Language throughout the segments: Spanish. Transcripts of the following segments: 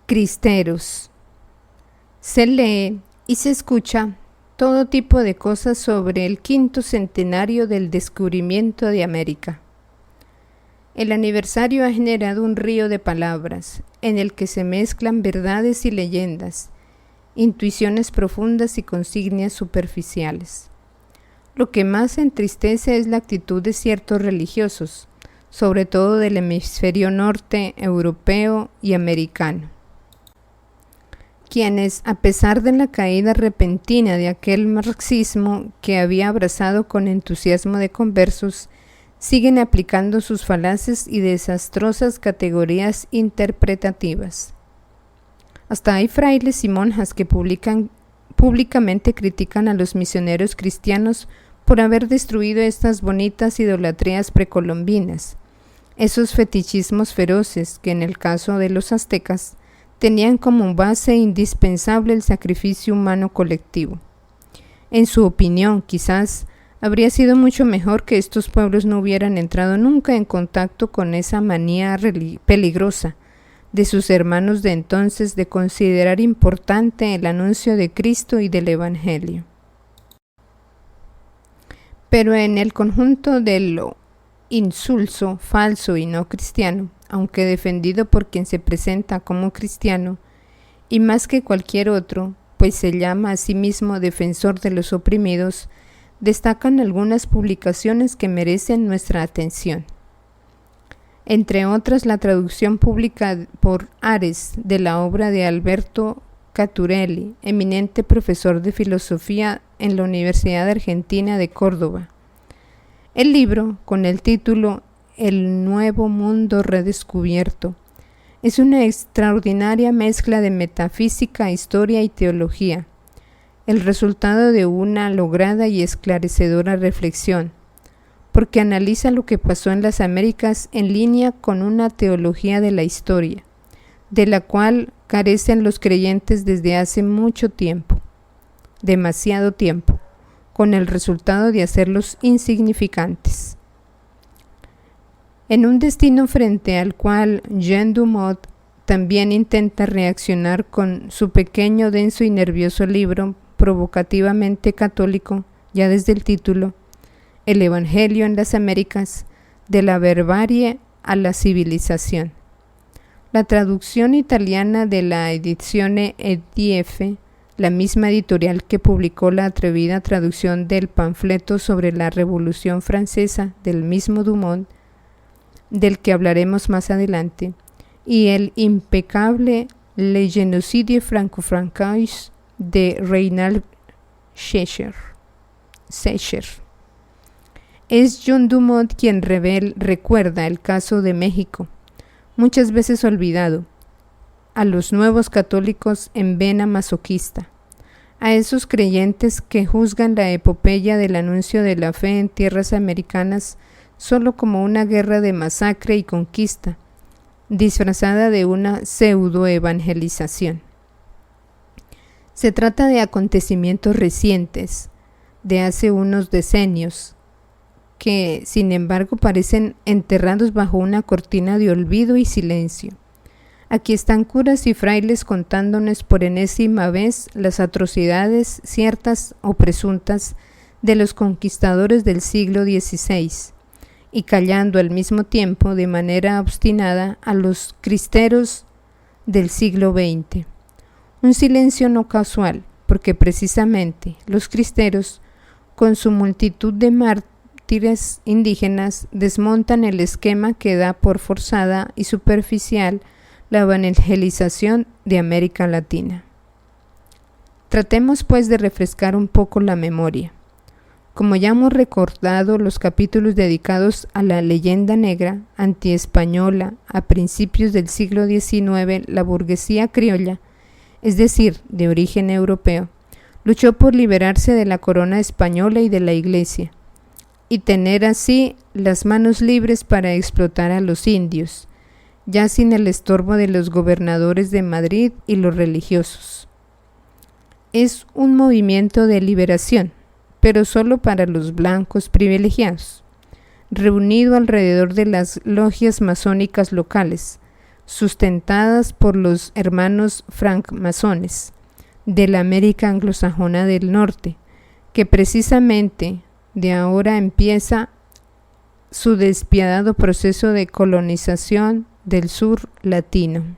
Cristeros. Se lee y se escucha todo tipo de cosas sobre el 5º centenario del descubrimiento de América. El aniversario ha generado un río de palabras en el que se mezclan verdades y leyendas, intuiciones profundas y consignias superficiales. Lo que más entristece es la actitud de ciertos religiosos, sobre todo del hemisferio norte, europeo y americano, quienes, a pesar de la caída repentina de aquel marxismo que había abrazado con entusiasmo de conversos, siguen aplicando sus falaces y desastrosas categorías interpretativas. Hasta hay frailes y monjas que públicamente critican a los misioneros cristianos por haber destruido estas bonitas idolatrías precolombinas, esos fetichismos feroces que en el caso de los aztecas tenían como base indispensable el sacrificio humano colectivo. En su opinión, quizás, habría sido mucho mejor que estos pueblos no hubieran entrado nunca en contacto con esa manía peligrosa de sus hermanos de entonces de considerar importante el anuncio de Cristo y del Evangelio. Pero en el conjunto de lo insulso, falso y no cristiano, aunque defendido por quien se presenta como cristiano, y más que cualquier otro, pues se llama a sí mismo defensor de los oprimidos, destacan algunas publicaciones que merecen nuestra atención. Entre otras, la traducción pública por Ares de la obra de Alberto Caturelli, eminente profesor de filosofía en la Universidad Argentina de Córdoba. El libro, con el título El Nuevo Mundo Redescubierto, es una extraordinaria mezcla de metafísica, historia y teología, el resultado de una lograda y esclarecedora reflexión, porque analiza lo que pasó en las Américas en línea con una teología de la historia, de la cual carecen los creyentes desde hace mucho tiempo, demasiado tiempo, con el resultado de hacerlos insignificantes. En un destino frente al cual Jean Dumont también intenta reaccionar con su pequeño, denso y nervioso libro provocativamente católico, ya desde el título, El Evangelio en las Américas, de la barbarie a la civilización. La traducción italiana de la Edizione EDF, la misma editorial que publicó la atrevida traducción del panfleto sobre la Revolución Francesa del mismo Dumont, del que hablaremos más adelante, y el impecable Le Génocide franco-francais de Reinald Schescher. Es John Dumont quien recuerda el caso de México, muchas veces olvidado, a los nuevos católicos en vena masoquista, a esos creyentes que juzgan la epopeya del anuncio de la fe en tierras americanas solo como una guerra de masacre y conquista, disfrazada de una pseudoevangelización. Se trata de acontecimientos recientes, de hace unos decenios, que, sin embargo, parecen enterrados bajo una cortina de olvido y silencio. Aquí están curas y frailes contándonos por enésima vez las atrocidades ciertas o presuntas de los conquistadores del siglo XVI, y callando al mismo tiempo de manera obstinada a los cristeros del siglo XX. Un silencio no casual, porque precisamente los cristeros, con su multitud de mártires indígenas, desmontan el esquema que da por forzada y superficial la evangelización de América Latina. Tratemos pues de refrescar un poco la memoria. Como ya hemos recordado los capítulos dedicados a la leyenda negra antiespañola a principios del siglo XIX, la burguesía criolla, es decir, de origen europeo, luchó por liberarse de la corona española y de la Iglesia, y tener así las manos libres para explotar a los indios, ya sin el estorbo de los gobernadores de Madrid y los religiosos. Es un movimiento de liberación, pero solo para los blancos privilegiados, reunido alrededor de las logias masónicas locales, sustentadas por los hermanos francmasones de la América anglosajona del norte, que precisamente de ahora empieza su despiadado proceso de colonización del sur latino.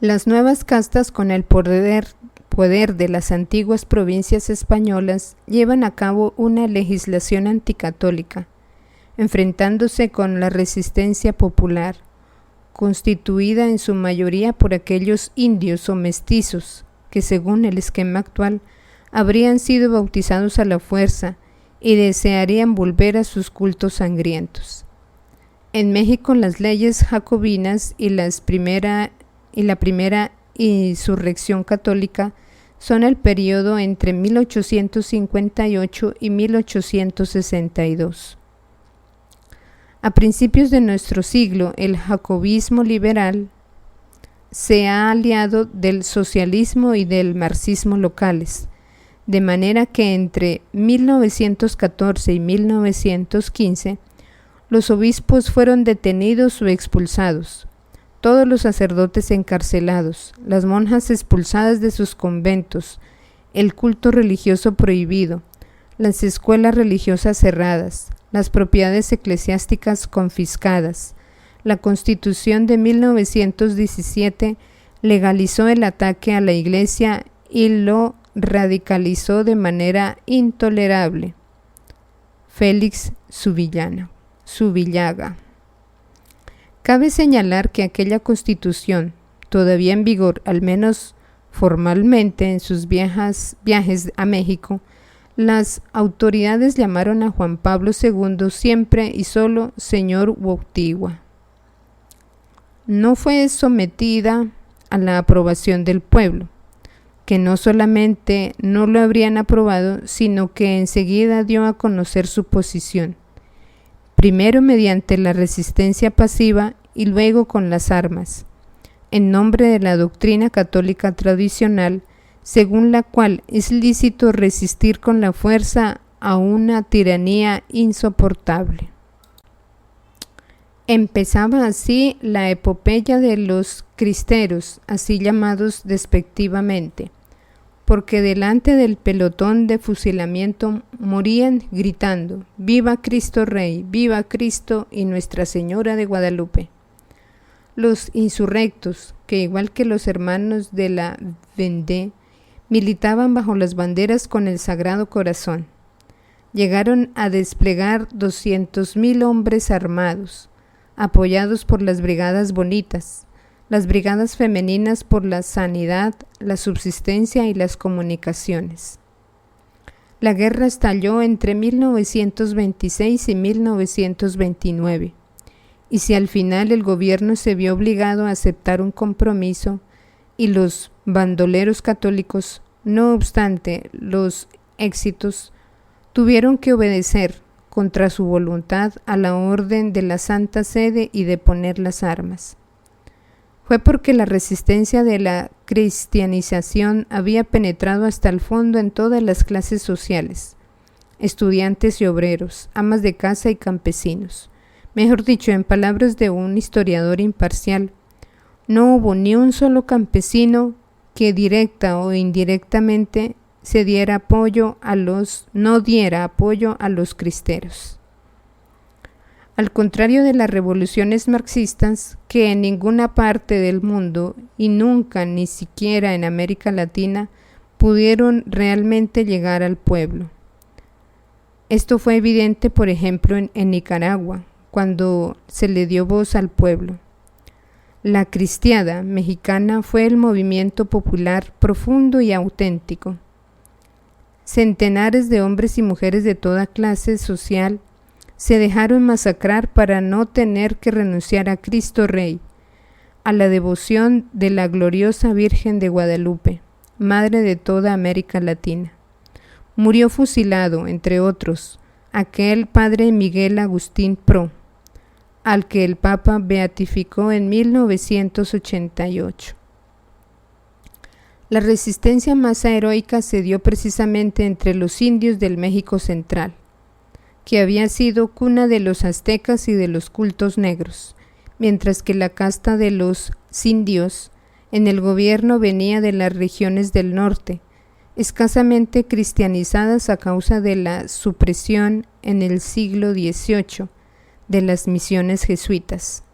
Las nuevas castas, con el poder de las antiguas provincias españolas, llevan a cabo una legislación anticatólica, enfrentándose con la resistencia popular, constituida en su mayoría por aquellos indios o mestizos que, según el esquema actual, habrían sido bautizados a la fuerza y desearían volver a sus cultos sangrientos. En México, las leyes jacobinas y la primera insurrección católica son el periodo entre 1858 y 1862. A principios de nuestro siglo, el jacobismo liberal se ha aliado del socialismo y del marxismo locales, de manera que entre 1914 y 1915 los obispos fueron detenidos o expulsados, todos los sacerdotes encarcelados, las monjas expulsadas de sus conventos, el culto religioso prohibido, las escuelas religiosas cerradas, las propiedades eclesiásticas confiscadas. La Constitución de 1917 legalizó el ataque a la Iglesia y lo radicalizó de manera intolerable. Félix Zubillaga. Cabe señalar que aquella Constitución, todavía en vigor, al menos formalmente en sus viajes a México, las autoridades llamaron a Juan Pablo II siempre y solo Señor Wautigua. No fue sometida a la aprobación del pueblo, que no solamente no lo habrían aprobado, sino que enseguida dio a conocer su posición, primero mediante la resistencia pasiva y luego con las armas, en nombre de la doctrina católica tradicional, según la cual es lícito resistir con la fuerza a una tiranía insoportable. Empezaba así la epopeya de los cristeros, así llamados despectivamente, porque delante del pelotón de fusilamiento morían gritando: ¡Viva Cristo Rey! ¡Viva Cristo y Nuestra Señora de Guadalupe! Los insurrectos, que igual que los hermanos de la Vendée, militaban bajo las banderas con el Sagrado Corazón, llegaron a desplegar 200,000 hombres armados, apoyados por las brigadas bonitas, las brigadas femeninas por la sanidad, la subsistencia y las comunicaciones. La guerra estalló entre 1926 y 1929, y si al final el gobierno se vio obligado a aceptar un compromiso y los bandoleros católicos, no obstante los éxitos, tuvieron que obedecer contra su voluntad a la orden de la Santa Sede y de poner las armas. Fue porque la resistencia de la cristianización había penetrado hasta el fondo en todas las clases sociales, estudiantes y obreros, amas de casa y campesinos. Mejor dicho, en palabras de un historiador imparcial, no hubo ni un solo campesino que directa o indirectamente no diera apoyo a los cristeros. Al contrario de las revoluciones marxistas, que en ninguna parte del mundo y nunca, ni siquiera en América Latina, pudieron realmente llegar al pueblo. Esto fue evidente, por ejemplo, en Nicaragua, cuando se le dio voz al pueblo. La cristiada mexicana fue el movimiento popular profundo y auténtico. Centenares de hombres y mujeres de toda clase social se dejaron masacrar para no tener que renunciar a Cristo Rey, a la devoción de la gloriosa Virgen de Guadalupe, madre de toda América Latina. Murió fusilado, entre otros, aquel padre Miguel Agustín Pro, al que el Papa beatificó en 1988. La resistencia más heroica se dio precisamente entre los indios del México central, que había sido cuna de los aztecas y de los cultos negros, mientras que la casta de los indios en el gobierno venía de las regiones del norte, escasamente cristianizadas a causa de la supresión en el siglo XVIII de las misiones jesuitas.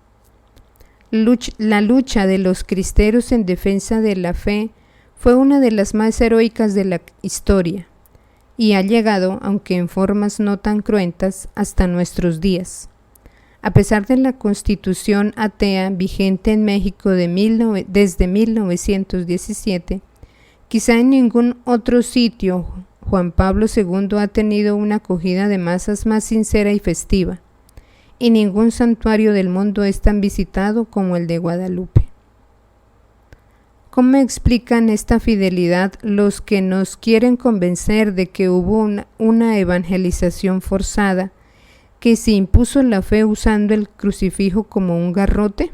La lucha de los cristeros en defensa de la fe fue una de las más heroicas de la historia y ha llegado, aunque en formas no tan cruentas, hasta nuestros días. A pesar de la constitución atea vigente en México desde 1917, quizá en ningún otro sitio Juan Pablo II ha tenido una acogida de masas más sincera y festiva, y ningún santuario del mundo es tan visitado como el de Guadalupe. ¿Cómo explican esta fidelidad los que nos quieren convencer de que hubo una evangelización forzada, que se impuso la fe usando el crucifijo como un garrote?